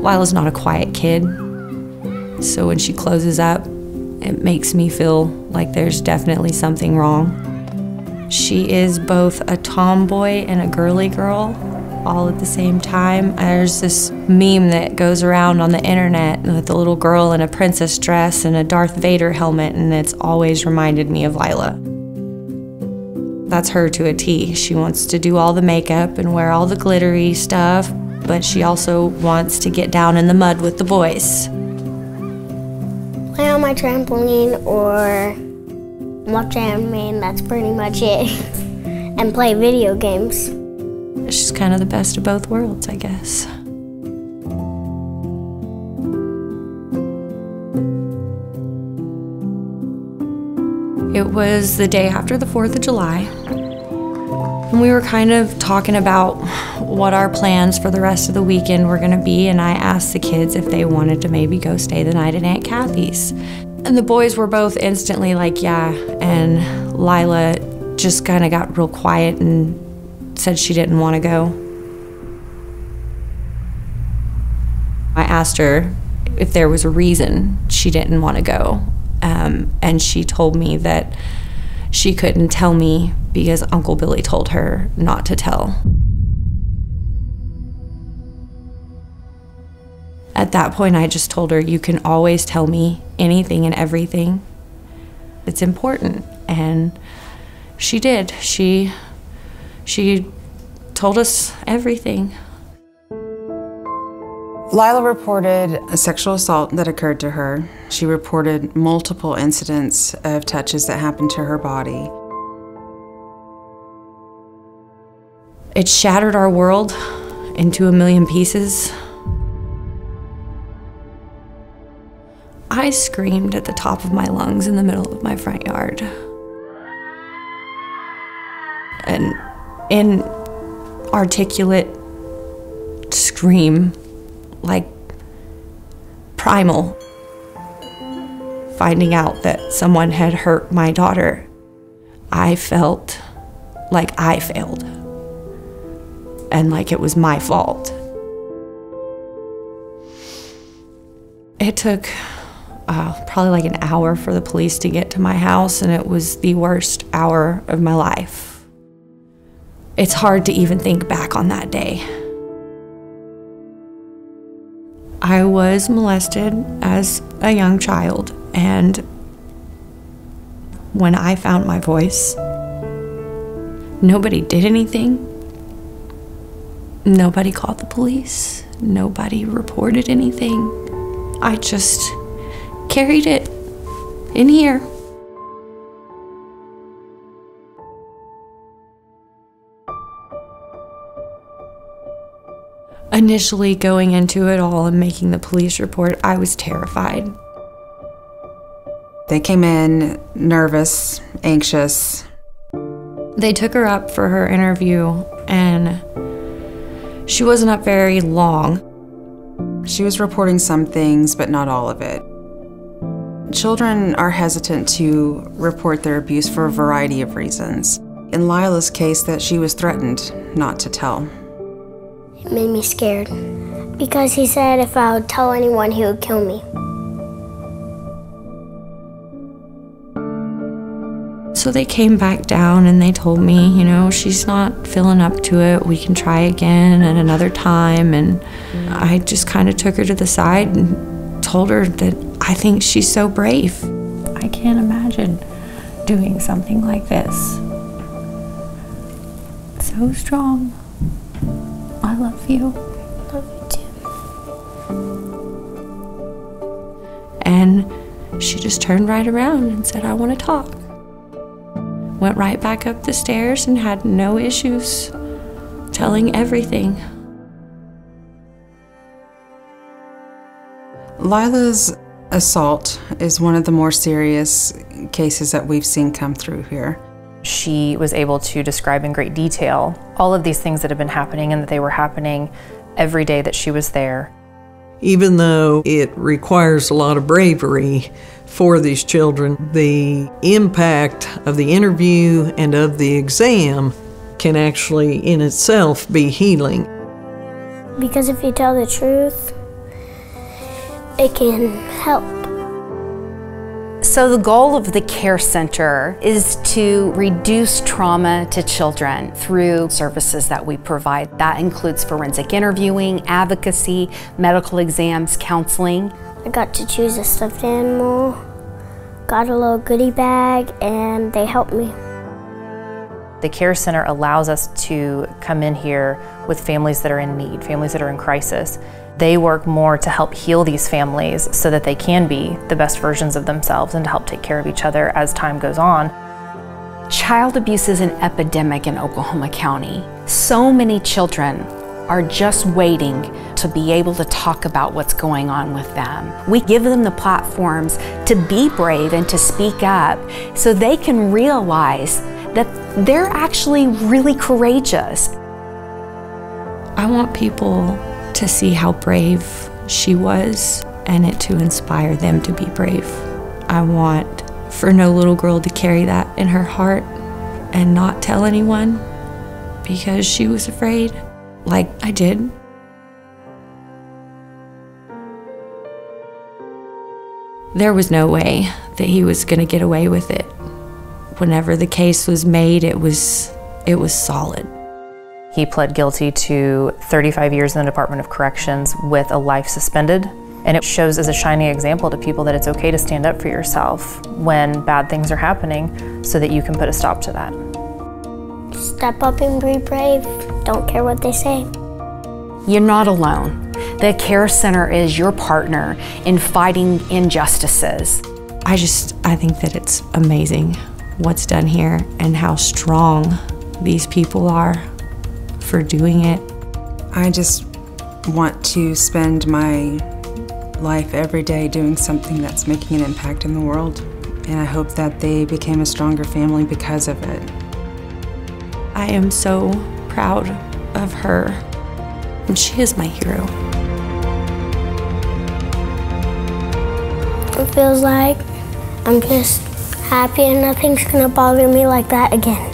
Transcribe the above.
Lila's not a quiet kid, so when she closes up, it makes me feel like there's definitely something wrong. She is both a tomboy and a girly girl, all at the same time. There's this meme that goes around on the internet with a little girl in a princess dress and a Darth Vader helmet, and it's always reminded me of Lila. That's her to a T. She wants to do all the makeup and wear all the glittery stuff, but she also wants to get down in the mud with the boys. Play on my trampoline or watch anime, and that's pretty much it. And play video games. She's kind of the best of both worlds, I guess. It was the day after the 4th of July, and we were kind of talking about what our plans for the rest of the weekend were gonna be, and I asked the kids if they wanted to maybe go stay the night at Aunt Kathy's. And the boys were both instantly like, yeah, and Lila just kind of got real quiet and said she didn't want to go. I asked her if there was a reason she didn't want to go, and she told me that she couldn't tell me because Uncle Billy told her not to tell. At that point, I just told her, you can always tell me anything and everything. It's important, and she did. She told us everything. Lila reported a sexual assault that occurred to her. She reported multiple incidents of touches that happened to her body. It shattered our world into a million pieces. I screamed at the top of my lungs in the middle of my front yard. An inarticulate scream, like primal, finding out that someone had hurt my daughter. I felt like I failed, and like it was my fault. It took probably like an hour for the police to get to my house, and it was the worst hour of my life. It's hard to even think back on that day. I was molested as a young child, and when I found my voice, nobody did anything. Nobody called the police. Nobody reported anything. I just carried it in here. Initially going into it all and making the police report, I was terrified. They came in nervous, anxious. They took her up for her interview, and she wasn't up very long. She was reporting some things, but not all of it. Children are hesitant to report their abuse for a variety of reasons. In Lila's case, that she was threatened not to tell. It made me scared because he said if I would tell anyone, he would kill me. So they came back down and they told me, you know, she's not feeling up to it. We can try again at another time. And I just kind of took her to the side and told her that I think she's so brave. I can't imagine doing something like this. So strong. I love you. Love you too. And she just turned right around and said, I want to talk. Went right back up the stairs and had no issues telling everything. Lila's assault is one of the more serious cases that we've seen come through here. She was able to describe in great detail all of these things that had been happening and that they were happening every day that she was there. Even though it requires a lot of bravery for these children, the impact of the interview and of the exam can actually in itself be healing. Because if you tell the truth, it can help. So the goal of the Care Center is to reduce trauma to children through services that we provide. That includes forensic interviewing, advocacy, medical exams, counseling. I got to choose a stuffed animal, got a little goodie bag, and they helped me. The Care Center allows us to come in here with families that are in need, families that are in crisis. They work more to help heal these families so that they can be the best versions of themselves and to help take care of each other as time goes on. Child abuse is an epidemic in Oklahoma County. So many children are just waiting to be able to talk about what's going on with them. We give them the platforms to be brave and to speak up so they can realize that they're actually really courageous. I want people to see how brave she was and it to inspire them to be brave. I want for no little girl to carry that in her heart and not tell anyone because she was afraid, like I did. There was no way that he was gonna get away with it. Whenever the case was made, it was solid. He pled guilty to 35 years in the Department of Corrections with a life suspended. And it shows as a shining example to people that it's okay to stand up for yourself when bad things are happening so that you can put a stop to that. Step up and be brave. Don't care what they say. You're not alone. The Care Center is your partner in fighting injustices. I think that it's amazing what's done here and how strong these people are for doing it. I just want to spend my life every day doing something that's making an impact in the world. And I hope that they became a stronger family because of it. I am so proud of her, and she is my hero. It feels like I'm just happy and nothing's gonna bother me like that again.